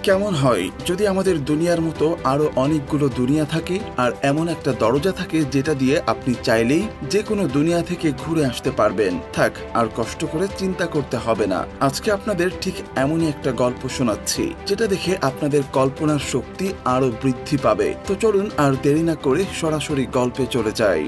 কেমন হয় যদি আমাদের দুনিয়ার মতো আরো অনেকগুলো দুনিয়া থাকে আর এমন একটা দরজা থাকে যেটা দিয়ে আপনি চাইলেই যে কোনো দুনিয়া থেকে ঘুরে আসতে পারবেন। থাক, আর কষ্ট করে চিন্তা করতে হবে না। আজকে আপনাদের ঠিক এমনই একটা গল্প শোনাচ্ছি যেটা দেখে আপনাদের কল্পনার শক্তি আরো বৃদ্ধি পাবে। তো চলুন আর দেরি না করে সরাসরি গল্পে চলে যাই।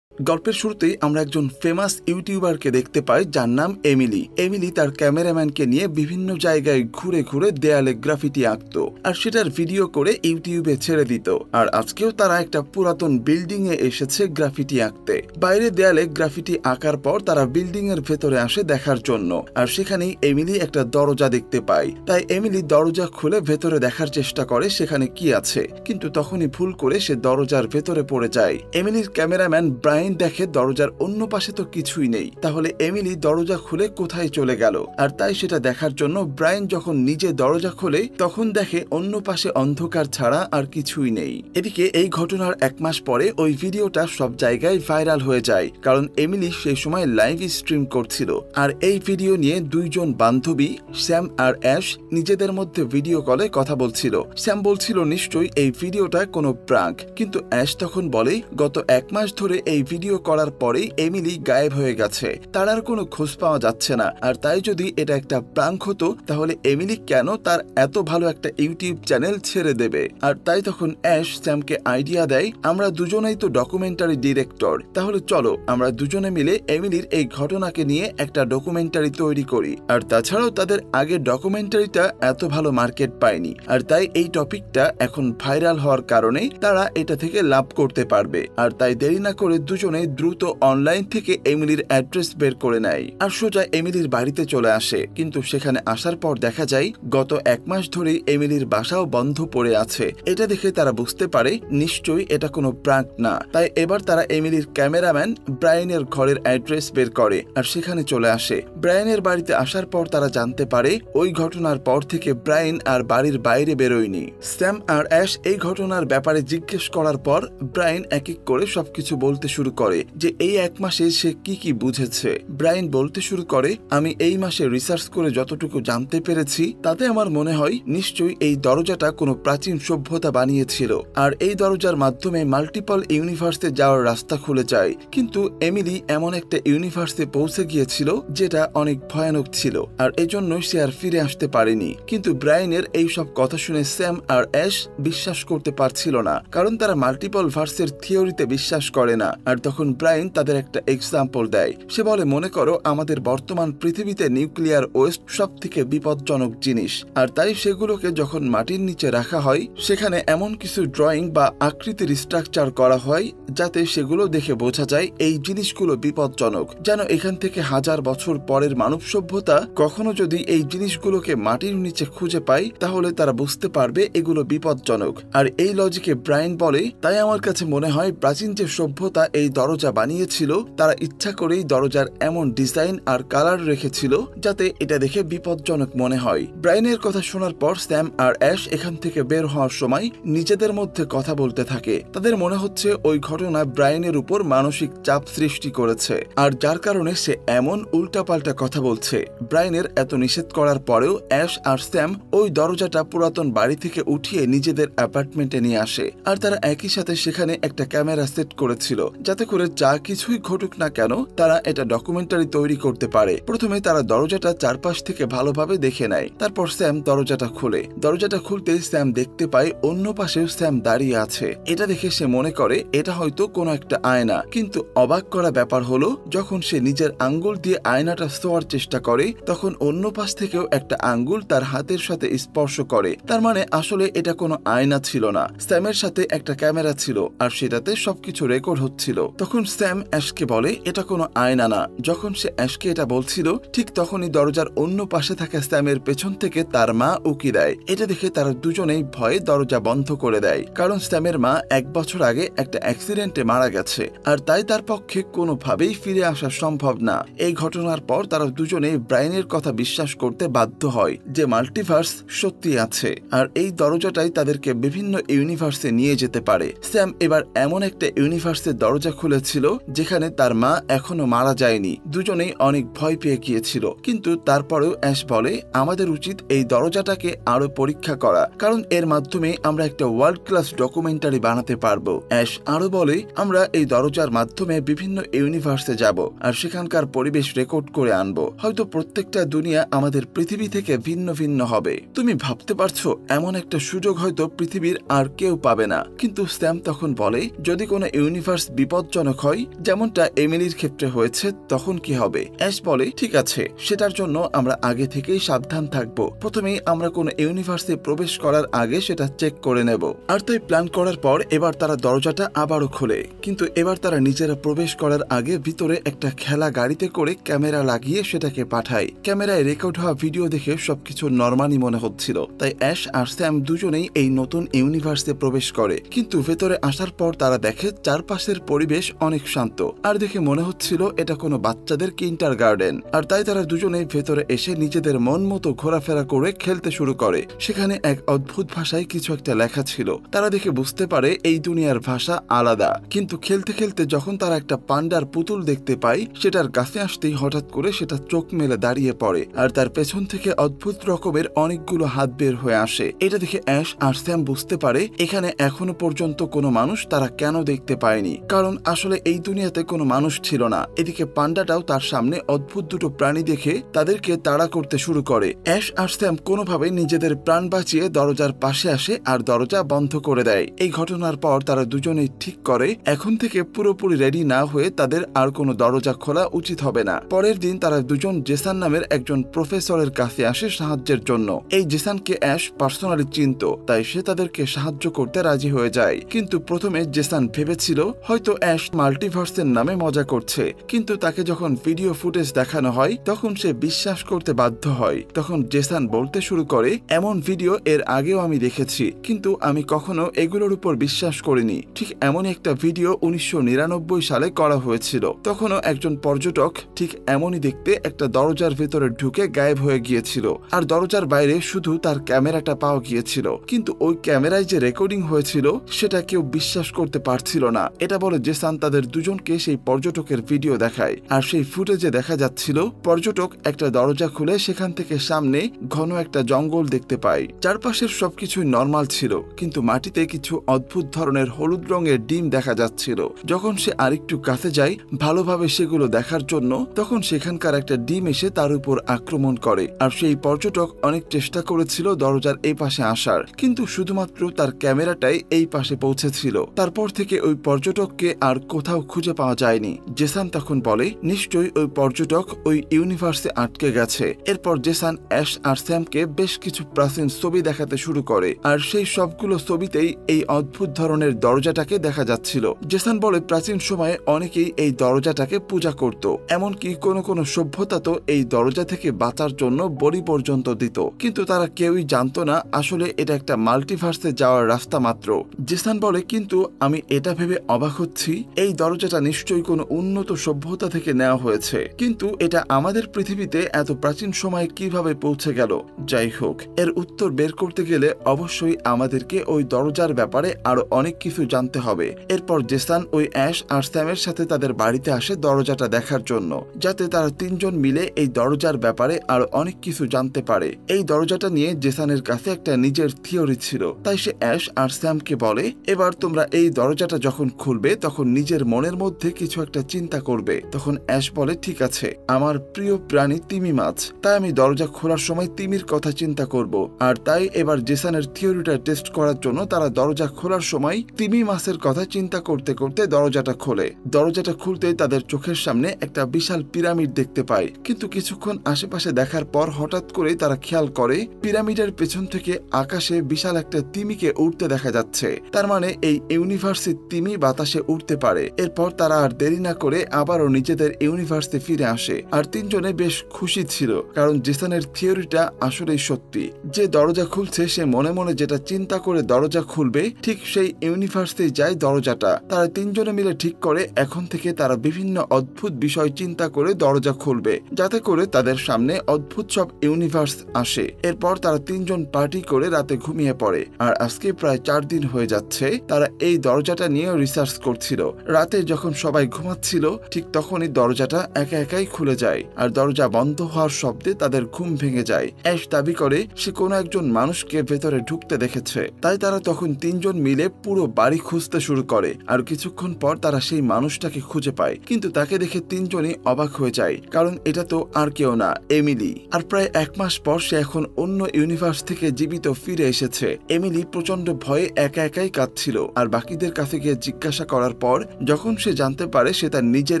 গল্পের শুরুতেই আমরা একজন ফেমাস ইউটিউবারকে দেখতে পাই যার নাম এমিলি। এমিলি তার ক্যামেরাম্যানকে নিয়ে বিভিন্ন জায়গায় ঘুরে ঘুরে দেয়ালে গ্রাফিটি আঁকতো আর সেটার ভিডিও করে ইউটিউবে ছেড়ে দিত। আর আজকেও তারা একটা পুরাতন বিল্ডিং এ এসেছে গ্রাফিটি আঁকতে। বাইরে দেয়ালে গ্রাফিটি আঁকার পর তারা বিল্ডিং এর ভেতরে আসে দেখার জন্য, আর সেখানেই এমিলি একটা দরজা দেখতে পায়। তাই এমিলি দরজা খুলে ভেতরে দেখার চেষ্টা করে সেখানে কি আছে, কিন্তু তখনই ভুল করে সে দরজার ভেতরে পড়ে যায়। এমিলির ক্যামেরাম্যান ব্রায়ান দেখে দরজার অন্য পাশে তো কিছুই নেই, তাহলে এমিলি দরজা খুলে কোথায় চলে গেল। আর তাই সেটা দেখার জন্য ব্রায়ান যখন নিজে দরজা খোলে তখন দেখে অন্য পাশে অন্ধকার ছাড়া আর কিছুই নেই। এদিকে এই ঘটনার 1 মাস পরে ওই ভিডিওটা সব জায়গায় ভাইরাল হয়ে যায়, কারণ এমিলি সেই সময় লাইভ স্ট্রিম করছিল। আর এই ভিডিও নিয়ে দুইজন বান্ধবী স্যাম আর অ্যাশ নিজেদের মধ্যে ভিডিও কলে কথা বলছিল। স্যাম বলছিল নিশ্চয়ই এই ভিডিওটা কোনো প্রাঙ্ক, কিন্তু অ্যাশ তখন বলে গত 1 মাস ধরে এই ভিডিও করার পরেই এমিলি গায়েব হয়ে গেছে, তার আর কোনো খোঁজ পাওয়া যাচ্ছে না। আর তাই যদি এটা একটা প্রাঙ্ক হতো তাহলে এমিলি কেন তার এত ভালো একটা ইউটিউব চ্যানেল ছেড়ে দেবে। আর তাই তখন অ্যাশ স্যামকে আইডিয়া দেয়, আমরা দুজনেই তো ডকুমেন্টারি ডিরেক্টর, তাহলে চলো আমরা দুজনে মিলে এমিলির এই ঘটনাকে নিয়ে একটা ডকুমেন্টারি তৈরি করি। আর তাছাড়াও তাদের আগের ডকুমেন্টারিটা এত ভালো মার্কেট পায়নি, আর তাই এই টপিকটা এখন ভাইরাল হওয়ার কারণে তারা এটা থেকে লাভ করতে পারবে। আর তাই দেরি না করে দুজনে দ্রুত অনলাইন থেকে এমিলির অ্যাড্রেস বের করে নেয় আর সোজা এমিলির বাড়িতে চলে আসে। কিন্তু সেখানে আসার পর দেখা যায় গত 1 মাস ধরেই এমিলির বাসাও বন্ধ পড়ে আছে। এটা দেখে তারা বুঝতে পারে নিশ্চয়ই এটা কোনো প্রাঙ্ক না। তাই এবার তারা এমিলির ক্যামেরাম্যান ব্রায়ানের ঘরের অ্যাড্রেস বের করে আর সেখানে চলে আসে। ব্রায়ানের বাড়িতে আসার পর তারা জানতে পারে ওই ঘটনার পর থেকে ব্রায়ান আর বাড়ির বাইরে বেরোয়নি। স্যাম আর অ্যাশ এই ঘটনার ব্যাপারে জিজ্ঞেস করার পর ব্রায়ান এক এক করে সবকিছু বলতে শুরু করে যে এই 1 মাসে সে কি কি বুঝেছে। ব্রায়ান বলতে শুরু করে, আমি এই মাসে রিসার্চ করে যতটুকু জানতে পেরেছি তাতে আমার মনে হয় নিশ্চয়ই এই দরজাটা কোনো প্রাচীন সভ্যতা বানিয়েছিল, আর এই দরজার মাধ্যমে মাল্টিপল ইউনিভার্সে যাওয়ার রাস্তা খুলে যায়। কিন্তু এমিলি এমন একটা ইউনিভার্সে পৌঁছে গিয়েছিল যেটা অনেক ভয়ানক ছিল, আর এজন্য সে আর ফিরে আসতে পারেনি। কিন্তু ব্রায়ানের এই সব কথা শুনে স্যাম আর অ্যাশ বিশ্বাস করতে পারছিল না, কারণ তারা মাল্টিপল ভার্সের থিওরিতে বিশ্বাস করে না। আর তখন ব্রায়ান তাদের একটা এক্সাম্পল দেয়। সে বলে, মনে করো আমাদের বর্তমান পৃথিবীতে নিউক্লিয়ার ওয়েস্ট সব থেকে বিপজ্জনক জিনিস, আর তাই সেগুলোকে যখন মাটির নিচে রাখা হয় সেখানে এমন কিছু ড্রয়িং বা আকৃতির স্ট্রাকচার করা হয় যাতে সেগুলো দেখে বোঝা যায় এই জিনিসগুলো বিপজ্জনক, যেন এখান থেকে 1000 বছর পরের মানব সভ্যতা কখনো যদি এই জিনিসগুলোকে মাটির নিচে খুঁজে পায় তাহলে তারা বুঝতে পারবে এগুলো বিপজ্জনক। আর এই লজিকে ব্রায়ান বলে, তাই আমার কাছে মনে হয় প্রাচীন যে সভ্যতা এই দরজা বানিয়েছিল তারা ইচ্ছা করেই দরজার এমন ডিজাইন আর কালার রেখেছিল যাতে এটা দেখে বিপজ্জনক মনে হয়। ব্রায়ানের কথা শোনার পর স্যাম আর অ্যাশ এখান থেকে বের হওয়ার সময় নিজেদের মধ্যে কথা বলতে থাকে। তাদের মনে হচ্ছে ওই ঘটনা ব্রায়ানের উপর মানসিক চাপ সৃষ্টি করেছে, আর যার কারণে সে এমন উল্টাপাল্টা কথা বলছে। ব্রায়ানের এত নিষেধ করার পরেও অ্যাশ আর স্যাম ওই দরজাটা পুরাতন বাড়ি থেকে উঠিয়ে নিজেদের অ্যাপার্টমেন্টে নিয়ে আসে। আর তারা একই সাথে সেখানে একটা ক্যামেরা সেট করেছিল যাতে করে যা কিছুই ঘটুক না কেন তারা এটা ডকুমেন্টারি তৈরি করতে পারে। প্রথমে তারা দরজাটা চারপাশ থেকে ভালোভাবে দেখে নেয়, তারপর স্যাম দরজাটা খোলে। দরজাটা খুলতেই স্যাম দেখতে পায় অন্য পাশেও স্যাম দাঁড়িয়ে আছে। এটা দেখে সে মনে করে এটা হয়তো কোনো একটা আয়না, কিন্তু অবাক করা ব্যাপার হলো যখন সে নিজের আঙ্গুল দিয়ে আয়নাটা ছোঁয়ার চেষ্টা করে তখন অন্য পাশ থেকেও একটা আঙ্গুল তার হাতের সাথে স্পর্শ করে। তার মানে আসলে এটা কোনো আয়না ছিল না, স্যামের সাথে একটা ক্যামেরা ছিল আর সেটাতে সবকিছু রেকর্ড হচ্ছিল। তখন স্যাম অ্যাশকে বলে এটা কোনো আয়না না। যখন সে অ্যাশকে এটা বলছিল ঠিক তখনই দরজার অন্য পাশে থাকা স্যামের পেছন থেকে তার মা উকি দেয়। এটা দেখে তারা দুজনেই ভয়ে দরজা বন্ধ করে দেয়, কারণ স্যামের মা 1 বছর আগে একটা অ্যাক্সিডেন্টে মারা গেছে, আর তাই তার পক্ষে কোনোভাবেই ফিরে আসা সম্ভব না। এই ঘটনার পর তারা দুজনেই ব্রায়ানের কথা বিশ্বাস করতে বাধ্য হয় যে মাল্টিভার্স সত্যি আছে, আর এই দরজাটাই তাদেরকে বিভিন্ন ইউনিভার্সে নিয়ে যেতে পারে। স্যাম এবার এমন একটা ইউনিভার্সের দরজা খুলেছিল যেখানে তার মা এখনো মারা যায়নি। দুজনেই অনেক ভয় পেয়ে গিয়েছিল, কিন্তু তারপরেও অ্যাশ বলে আমাদের উচিত এই দরজাটাকে আরো পরীক্ষা করা, কারণ এর মাধ্যমে আমরা একটা ওয়ার্ল্ড ক্লাস ডকুমেন্টারি বানাতে পারবো। অ্যাশ আরো বলে আমরা এই দরজার মাধ্যমে বিভিন্ন ইউনিভার্সে যাব আর সেখানকার পরিবেশ রেকর্ড করে আনবো। হয়তো প্রত্যেকটা দুনিয়া আমাদের পৃথিবী থেকে ভিন্ন ভিন্ন হবে। তুমি ভাবতে পারছো এমন একটা সুযোগ হয়তো পৃথিবীর আর কেউ পাবে না। কিন্তু স্যাম তখন বলে যদি কোনো ইউনিভার্স বিপজ্জনক হয়, যেমনটা এমিলির ক্ষেত্রে হয়েছে, তখন কি হবে? অ্যাশ বলে ঠিক আছে, সেটার জন্য আমরা আগে থেকেই সাবধান থাকবো। প্রথমেই আমরা কোনো ইউনিভার্সে প্রবেশ করার আগে সেটা চেক করে নেব। আর তাই প্ল্যান করার পর এবার তারা দরজাটা আবারও খোলে, কিন্তু এবার তারা নিজেরা প্রবেশ করার আগে ভিতরে একটা খেলা গাড়িতে করে ক্যামেরা লাগিয়ে সেটাকে পাঠায়। ক্যামেরায় রেকর্ড হওয়া ভিডিও দেখে সবকিছু নরমালি মনে হচ্ছিল, তাই অ্যাশ আর স্যাম দুজনেই এই নতুন ইউনিভার্সে প্রবেশ করে। কিন্তু ভেতরে আসার পর তারা দেখে চারপাশের পরিবেশ অনেক শান্ত, আর দেখে মনে হচ্ছিল এটা কোনো বাচ্চাদের কিন্ডারগার্টেন। আর তাই তারা দুজনেই ভেতরে এসে নিজেদের মন মতো ঘোরাফেরা করে খেলতে শুরু করে। সেখানে এক অদ্ভুত ভাষায় কিছু একটা লেখা ছিল। তারা দেখে বুঝতে পারে এই দুনিয়ার ভাষা আলাদা। কিন্তু খেলতে খেলতে যখন তারা একটা পান্ডার পুতুল দেখতে পায়, সেটার কাছে আসতেই হঠাৎ করে সেটা চোখ মেলে দাঁড়িয়ে পড়ে, আর তার পেছন থেকে অদ্ভুত রকমের অনেকগুলো হাত বের হয়ে আসে। এটা দেখে অ্যাশ আর স্যাম বুঝতে পারে এখানে এখনো পর্যন্ত কোনো মানুষ তারা কেন দেখতে পায়নি, কারণ আসলে এই দুনিয়াতে কোনো মানুষ ছিল না। এদিকে পান্ডাটাও তার সামনে অদ্ভুত দুটো প্রাণী দেখে তাদেরকে তাড়া করতে শুরু করে। অ্যাশ আর স্যাম কোনোভাবে নিজেদের প্রাণ বাঁচিয়ে দরজার পাশে আসে আর দরজা বন্ধ করে দেয়। এই ঘটনার পর তারা দুজনেই ঠিক করে এখন থেকে পুরোপুরি রেডি না হয়ে তাদের আর কোনো দরজা খোলা উচিত হবে না। পরের দিন তারা দুজন জেসান নামের একজন প্রফেসরের কাছে আসে সাহায্যের জন্য। এই জেসানকে অ্যাশ পার্সোনালি চিনত, তাই সে তাদেরকে সাহায্য করতে রাজি হয়ে যায়। কিন্তু প্রথমে জেসান ভেবেছিল হয়তো অ্যাশ মাল্টিভার্সের নামে মজা করছে, কিন্তু তাকে যখন ভিডিও ফুটেজ দেখানো হয় তখন সে বিশ্বাস করতে বাধ্য হয়। তখন জেসান বলতে শুরু করে এমন ভিডিও এর আগেও আমি দেখেছি, কিন্তু আমি কখনো এগুলোর উপর বিশ্বাস করিনি। ঠিক এমনই একটা ভিডিও 1999 সালে করা হয়েছিল। তখনও একজন পর্যটক ঠিক এমনই দেখতে একটা দরজার ভেতরে ঢুকে গায়েব হয়ে গিয়েছিল, আর দরজার বাইরে শুধু তার ক্যামেরাটা পাওয়া গিয়েছিল। কিন্তু ওই ক্যামেরায় যে রেকর্ডিং হয়েছিল সেটা কেউ বিশ্বাস করতে পারছিল না। এটা বলে জেসান তাদের দুজনকে সেই পর্যটকের ভিডিও দেখায়, আর সেই ফুটেজে দেখা যাচ্ছিল পর্যটক একটা দরজা খুলে সেখান থেকে সামনে ঘন একটা জঙ্গল দেখতে পায়। চারপাশের সবকিছুই নর্মাল ছিল, কিন্তু মাটিতে কিছু অদ্ভুত ধরনের হলুদ রঙের ডিম দেখা যাচ্ছিল। যখন সে আরেকটু কাছে যায় ভালোভাবে সেগুলো দেখার জন্য, তখন সেখানকার একটা ডিম এসে তার উপর আক্রমণ করে। আর সেই পর্যটক অনেক চেষ্টা করেছিল দরজার এই পাশে আসার, কিন্তু শুধুমাত্র তার ক্যামেরাটাই এই পাশে পৌঁছেছিল। তারপর থেকে ওই পর্যটককে আর কোথাও খুঁজে পাওয়া যায়নি। জেসান তখন বলে নিশ্চয়ই ওই পর্যটক ওই ইউনিভার্সে আটকে গেছে। এরপর জেসান অ্যাশ আর স্যামকে বেশ কিছু প্রাচীন ছবি দেখাতে শুরু করে, আর সেই সবগুলো ছবিতেই এই অদ্ভুত ধরনের দরজাটাকে দেখা যাচ্ছিল। জেসান বলে প্রাচীন সময়ে অনেকেই এই দরজাটাকে পূজা করত, এমনকি কোনো কোনো সভ্যতা তো এই দরজা থেকে বাঁচার জন্য বলি পর্যন্ত দিত, কিন্তু তারা কেউই জানতো না আসলে এটা একটা মাল্টিভার্সে যাওয়ার রাস্তা মাত্র। জেসান বলে কিন্তু আমি এটা ভেবে অবাক হচ্ছি এই দরজাটা নিশ্চয়ই কোনো উন্নত সভ্যতা থেকে নেওয়া হয়েছে, কিন্তু এটা আমাদের পৃথিবীতে এত প্রাচীন সময়ে কিভাবে পৌঁছে গেল? যাই হোক, এর উত্তর বের করতে গেলে অবশ্যই আমাদেরকে ওই দরজার ব্যাপারে আরো অনেক কিছু জানতে হবে। এরপর জেসান ওই অ্যাশ আর স্যামের সাথে তাদের বাড়িতে আসে দরজাটা দেখার জন্য, যাতে তারা তিনজন মিলে এই দরজার ব্যাপারে আরো অনেক কিছু জানতে পারে। এই দরজাটা নিয়ে জেসানের কাছে একটা নিজের থিওরি ছিল, তাই সে অ্যাশ আর স্যামকে বলে এবার তোমরা এই দরজাটা যখন খুলবে তখন নিজের মনের মধ্যে কিছু একটা চিন্তা করবে। তখন অ্যাশ বলে ঠিক আছে, আমার প্রিয় প্রাণী তিমি মাছ, তাই আমি দরজা খোলার সময় তিমির কথা চিন্তা করব। আর তাই এবার জেসানের থিওরিটা টেস্ট করার জন্য তারা দরজা খোলার সময় তিমি মাছের কথা চিন্তা করতে করতে দরজাটা খোলে। দরজাটা খুলতেই তাদের চোখের সামনে একটা বিশাল পিরামিড দেখতে পায়, কিন্তু কিছুক্ষণ আশেপাশে দেখার পর হঠাৎ করে তারা খেয়াল করে পিরামিডের পেছন থেকে আকাশে বিশাল একটা তিমিকে উড়তে দেখা যাচ্ছে। তার মানে এই ইউনিভার্সে তিমি বাতাসে উড়তে পারে। এরপর তারা আর দেরি না করে আবারও নিজেদের ইউনিভার্সে ফিরে আসে, আর তিনজনে বেশ খুশি ছিল, কারণ জেসানের থিওরিটা আসলেই সত্যি। যে দরজা খুলছে সে মনে মনে যেটা চিন্তা করে দরজা খুলবে ঠিক সেই ইউনিভার্সে যায় দরজাটা। তারা তিনজনে মিলে ঠিক করে এখন থেকে তারা বিভিন্ন অদ্ভুত বিষয় চিন্তা করে দরজা খুলবে, যাতে করে তাদের সামনে অদ্ভুত সব ইউনিভার্স আসে। এরপর তারা তিনজন পার্টি করে রাতে ঘুমিয়ে পড়ে, আর আজকে প্রায় 4 দিন হয়ে যাচ্ছে তারা এই দরজাটা নিয়ে রিসার্চ করছিল। রাতে যখন সবাই ঘুমাচ্ছিল ঠিক তখনই দরজাটা একা একাই খুলে যায় আর দরজা বন্ধ হওয়ার শব্দে তাদের ঘুম ভেঙে যায়। অ্যাশ দাবি করে সে কোনো একজন মানুষকে ভেতরে ঢুকতে দেখেছে, তাই তারা তখন তিনজন মিলে পুরো বাড়ি খুঁজতে শুরু করে আর কিছুক্ষণ পর তারা সেই মানুষটাকে খুঁজে পায়, কিন্তু তাকে দেখে তিনজনই অবাক হয়ে যায়, কারণ এটা তো আর কেউ না, এমিলি। আর প্রায় 1 মাস পর সে এখন অন্য ইউনিভার্স থেকে জীবিত ফিরে এসেছে। এমিলি প্রচন্ড ভয়ে একা একাই কাঁদছিল আর বাকিদের কাছে গিয়ে জিজ্ঞাসা করার পর যখন সে জানতে পারে সে তার নিজের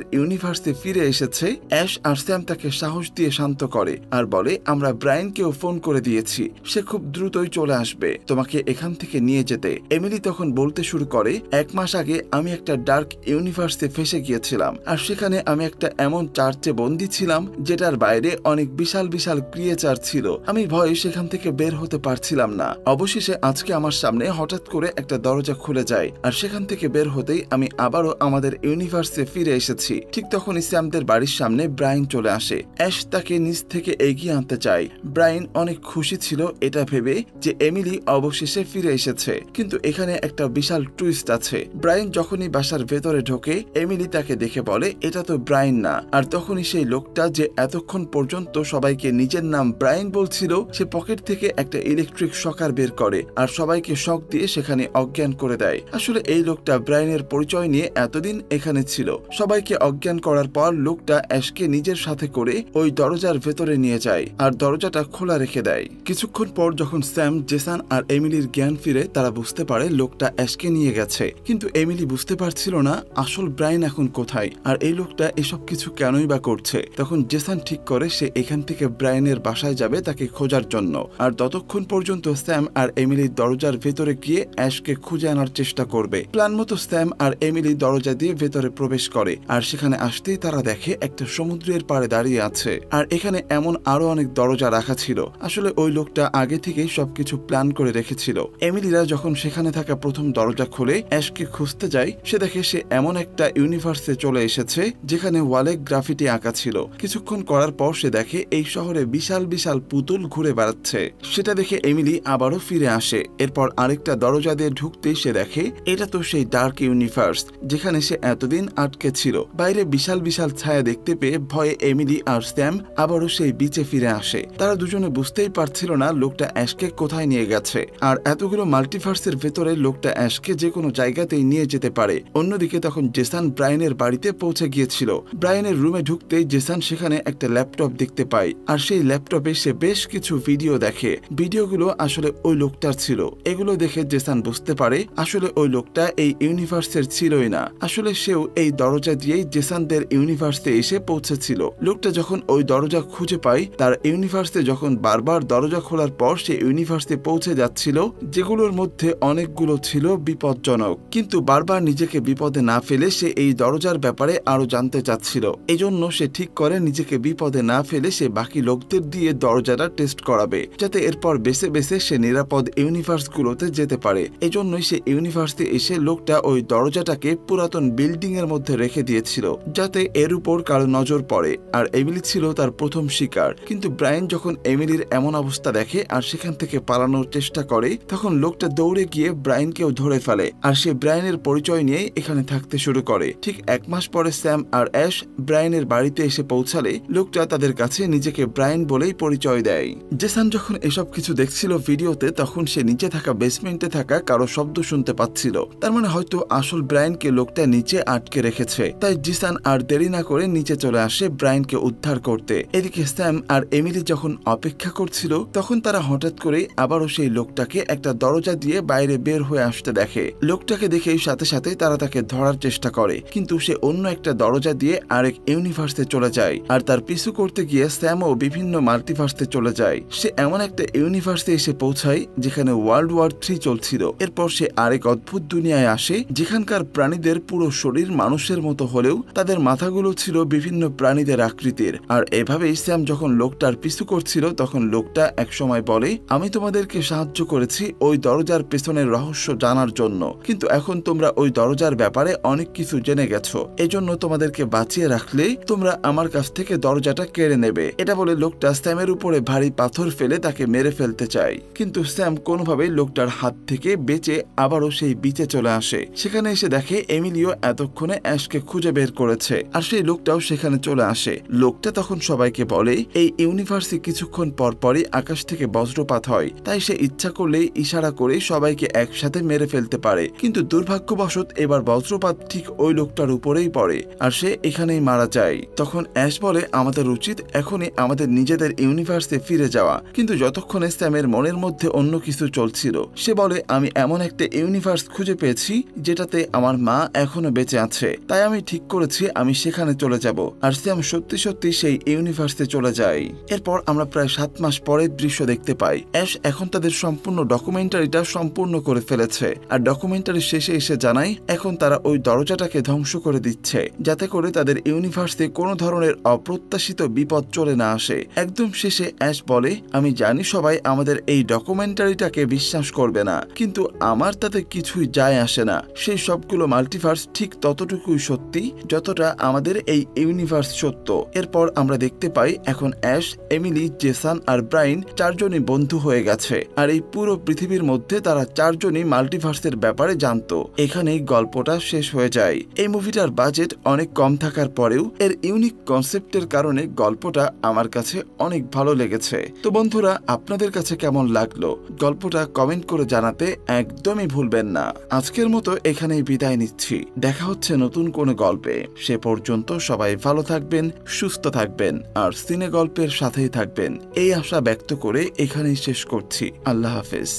ইউনিভার্সে ফিরে এসেছে, অ্যাশ আর স্যাম তাকে সাহস দিয়ে শান্ত করে আর বলে আমরা ব্রায়ানকেও ফোন করে দিয়েছি, সে খুব দ্রুতই চলে আসবে তোমাকে এখান থেকে নিয়ে যেতে। এমিলি তখন বলতে শুরু করে 1 মাস আগে আমি একটা ডার্ক ইউনিভার্সে ফেসে গিয়েছিলাম আর সেখানে আমি একটা এমন চার্চে বন্দী ছিলাম যেটার বাইরে অনেক বিশাল বিশাল ক্রিয়েচার ছিল, আমি ভয়ে সেখান থেকে বের হতে পারছিলাম না। অবশেষে আজকে আমার সামনে হঠাৎ করে একটা দরজা খুলে যায় আর সেখান থেকে বের হতেই আমি আবারও আমাদের ইউনিভার্সে ফিরে এসেছি। ঠিক তখনই স্যামদের বাড়ির সামনে ব্রায়ান চলে আসে। অ্যাশ তাকে নিচ থেকে এগিয়ে আনতে চায়। ব্রায়ান অনেক খুশি ছিল এটা ভেবে যে এমিলি অবশেষে ফিরে এসেছে, কিন্তু এখানে একটা বিশাল টুইস্ট আছে। ব্রায়ান যখনই বাসার ভেতরে ঢোকে এমিলি তাকে দেখে বলে এটা তো ব্রায়ান না, আর তখনই সেই লোকটা যে এতক্ষণ পর্যন্ত সবাইকে নিজের নাম ব্রায়ান বলছিল সে পকেট থেকে একটা ইলেকট্রিক শকার বের করে আর সবাইকে শক দিয়ে সেখানে অজ্ঞান করে দেয়। আসলে এই লোকটা ব্রায়ানের পরিচয় নিয়ে এতদিন এখানে ছিল। সবাইকে অজ্ঞান করার পর লোকটা অ্যাশকে নিজের সাথে করে ওই দরজার ভেতরে নিয়ে যায় আর দরজাটা খোলা রেখে দেয়। কিছুক্ষণ পর যখন স্যাম, জেসন আর এমিলির জ্ঞান ফিরে তারা বুঝতে পারে লোকটা অ্যাশকে নিয়ে গেছে, কিন্তু এমিলি বুঝতে পারছিল না আসল ব্রায়ান এখন কোথায় আর এই লোকটা এসব কিছু কেনই বা করছে। তখন জেসন ঠিক করে সে এখান থেকে ব্রায়ানের বাসায় যাবে তাকে খোঁজার জন্য, আর ততক্ষণ পর্যন্ত স্যাম আর এমিলি দরজার ভেতরে গিয়ে অ্যাশকে খুঁজে আনার চেষ্টা করবে। প্ল্যান মতো স্যাম আর এমিলি দরজা দিয়ে ভেতরে প্রবেশ করে আর সেখানে আসতেই তারা দেখে একটা সমুদ্রের পাড়ে দাঁড়িয়ে আছে আর এখানে এমন আরো অনেক দরজা রাখা ছিল। আসলে ওই লোকটা আগে থেকেই সবকিছু প্ল্যান করে রেখেছিল। এমিলিরা যখন সেখানে থাকা প্রথম দরজা খুলে অ্যাশকে খুঁজতে যায় সে দেখে সে এমন একটা ইউনিভার্সে চলে এসেছে যেখানে ওয়ালে গ্রাফিটি আঁকা ছিল। কিছুক্ষণ করার পর সে দেখে এই শহরে বিশাল বিশাল পুতুল ঘুরে বেড়াচ্ছে, সেটা দেখে এমিলি আবারও ফিরে আসে। এরপর আরেকটা দরজা দিয়ে ঢুকতেই সে দেখে এটা তো সেই ডার্ক ইউনিভার্স যেখানে সে এতদিন আটকে ছিল। বাইরে বিশাল বিশাল ছায়া দেখতে পেয়ে ভয়ে এমিলি আর স্যাম আবারও সেই বিচে ফিরে আসে। তারা দুজনে বুঝতেই পারছিল না লোকটা অ্যাশকে কোথায় নিয়ে গেছে, আর এতগুলো মাল্টিভার্সের ভেতরে লোকটা অ্যাশকে যে কোনো জায়গাতেই নিয়ে যেতে পারে। অন্যদিকে তখন জেসন ব্রায়ানের বাড়িতে পৌঁছে গিয়েছিল। ব্রায়ানের রুমে ঢুকতেই জেসন সেখানে একটা ল্যাপটপ দেখতে পায় আর সেই ল্যাপটপে সে বেশ কিছু ভিডিও দেখে। ভিডিওগুলো আসলে ওই লোকটার ছিল। এগুলো দেখে জেসন বুঝতে পারে আসলে ওই লোকটা এই ইউনিভার্সের ছিলই না, আসলে সেও এই দরজা দিয়েই জেসনদের ইউনিভার্সে এসে পৌঁছেছিল। লোকটা যখন ওই দরজা খুঁজে পায় তার ইউনিভার্সে যখন বারবার দরজা খোলার পর সে ইউনিভার্সে পৌঁছে যাচ্ছিল যেগুলোর মধ্যে অনেকগুলো ছিল বিপজ্জনক, কিন্তু বারবার নিজেকে বিপদে না ফেলে সে এই দরজার ব্যাপারে আরো জানতে চাচ্ছিল। এজন্য সে ঠিক করে নিজেকে বিপদে না ফেলে সে বাকি লোকদের দিয়ে দরজাটা টেস্ট করাবে যাতে এরপর বেছে বেছে সে নিরাপদ ইউনিভার্স গুলোতে যেতে পারে। এজন্যই সে ইউনিভার্সে এসে লোকটা ওই দরজাটাকে পুরাতন বিল্ডিং এর মধ্যে রেখে দিয়েছিল যাতে এর উপর কারো নজর পড়ে, আর এমিলি ছিল তার প্রথম শিকার। কিন্তু ব্রায়ান যখন এমিলির এমন অবস্থা দেখে আর সেখান থেকে পালানোর চেষ্টা করে তখন লোকটা দৌড়ে গিয়ে ব্রায়ানকেও ধরে ফেলে আর সে ব্রায়ানের পরিচয় নিয়ে এখানে থাকতে শুরু করে। ঠিক 1 মাস পরে স্যাম আর অ্যাশ ব্রায়ানের বাড়িতে এসে পৌঁছালে লোকটা তাদের কাছে নিজেকে ব্রায়ান বলেই পরিচয় দেয়। জেসন যখন এসব কিছু দেখছিল ভিডিওতে তখন সে নিচে থাকা বেসমেন্টে থাকা কারো শব্দ শুনতে পাচ্ছিল, তার মানে হয়তো আসল ব্রায়ানকে লোকটা নিচে আটকে রেখেছে। তাই জেসন আর দেরি না করে নিচে চলে আসে ব্রায়ানকে উদ্ধার করতে। এদিকে স্যাম আর এমিলি যখন অপেক্ষা করছিল তখন তারা হঠাৎ করে আবারও সেই লোকটাকে একটা দরজা দিয়ে বাইরে বের হয়ে আসতে দেখে। লোকটাকে দেখেই সাথে সাথে তারা তাকে ধরার চেষ্টা করে, কিন্তু সে অন্য একটা দরজা দিয়ে আরেক ইউনিভার্সে চলে যায় আর তার পিছু করতে গিয়ে স্যামও বিভিন্ন মাল্টিভার্সে চলে যায়। সে এমন একটা ইউনিভার্সে এসে পৌঁছায় যেখানে ওয়ার্ল্ড ওয়ার 3 চলছিল। এরপর সে আরেক অদ্ভুত দুনিয়ায় আসে যেখানকার প্রাণীদের পুরো শরীর মানুষের মতো হলেও তাদের মাথাগুলো ছিল বিভিন্ন প্রাণীদের আকৃতির। আর এভাবেই স্যাম যখন লোকটার পিছু করছিল তখন লোকটা এক সময় বলে আমি তোমাদেরকে সাহায্য করেছি ওই দরজার পেছনের রহস্য জানার জন্য, কিন্তু এখন তোমরা ওই দরজার ব্যাপারে অনেক কিছু জেনে গেছো, এজন্য তোমাদেরকে বাঁচিয়ে রাখলেই তোমরা আমার কাছ থেকে দরজাটা কেড়ে নেবে। এটা বলে লোকটা স্যামের উপরে ভারী পাথর ফেলে তাকে মেরে ফেলতে চায়, কিন্তু স্যাম কোনোভাবেই লোকটার হাত থেকে বেঁচে আবারও সেই বিচে চলে আসে। সেখানে এসে দেখে দেখে এমিলিও এতক্ষণে অ্যাশকে খুঁজে বের করেছে, আর সেই লোকটাও সেখানে চলে আসে। লোকটা তখন সবাইকে বলে এই ইউনিভার্সে কিছুক্ষণ পরপরই আকাশ থেকে বজ্রপাত হয়, তাই সে ইচ্ছা করলেই ইশারা করে সবাইকে একসাথে মেরে ফেলতে পারে। কিন্তু দুর্ভাগ্যবশত এবার বজ্রপাত ঠিক ওই লোকটার উপরেই পড়ে, আর সে এখানেই মারা যায়। তখন অ্যাশ বলে আমাদের উচিত এখনই আমাদের নিজেদের ইউনিভার্সে ফিরে যাওয়া। কিন্তু যতক্ষণে স্যামের মনের মধ্যে অন্য কিছু চলছিল, সে বলে আমি এমন একটা ইউনিভার্স খুঁজে পেয়েছি যেটাতে আমার মা এখনো বেঁচে আছে, তাই আমি ঠিক করেছি আমি সেখানে চলে যাব। আর স্যাম সত্যি সত্যি সেই ইউনিভার্সে চলে যায়। এরপর আমরা প্রায় 7 মাস পরের দৃশ্য দেখতে পাই। অ্যাশ এখন তাদের সম্পূর্ণ ডকুমেন্টারিটা সম্পূর্ণ করে ফেলেছে, আর ডকুমেন্টারি শেষে এসে জানায় এখন তারা ওই দরজাটাকে ধ্বংস করে দিচ্ছে, যাতে করে তাদের ইউনিভার্সে কোনো ধরনের অপ্রত্যাশিত বিপদ চলে না আসে। একদম শেষে অ্যাশ বলে আমি জানি সবাই আমাদের এই ডকুমেন্টারিটাকে বিশ্বাস করবে না, কিন্তু আমার তাতে কিছুই যায় আসে না। সেই সবগুলো মাল্টিভার্স ঠিক ততটুকুই সত্যি যতটা আমাদের এই ইউনিভার্স সত্য। এরপর আমরা দেখতে পাই এখন অ্যাশ, এমিলি, জেসন আর ব্রাইন চারজনই বন্ধু হয়ে গেছে, আর এই পুরো পৃথিবীর মধ্যে তারা চারজনই মাল্টিভার্সের ব্যাপারে জানতো। এখানেই গল্পটা শেষ হয়ে যায়। এই মুভিটার বাজেট অনেক কম থাকার পরেও এর ইউনিক কনসেপ্টের কারণে গল্পটা আমার কাছে অনেক ভালো লেগেছে। তো বন্ধুরা, আপনাদের কাছে কেমন লাগলো গল্পটা কমেন্ট করে জানাতে একদমই ভুলবেন না। আজকের মতো এখানেই বিদায় নিচ্ছি, দেখা হচ্ছে নতুন কোনো গল্পে। সে পর্যন্ত সবাই ভালো থাকবেন, সুস্থ থাকবেন, আর সিনে গল্পের সাথেই থাকবেন এই আশা ব্যক্ত করে এখানেই শেষ করছি। আল্লাহ হাফেজ।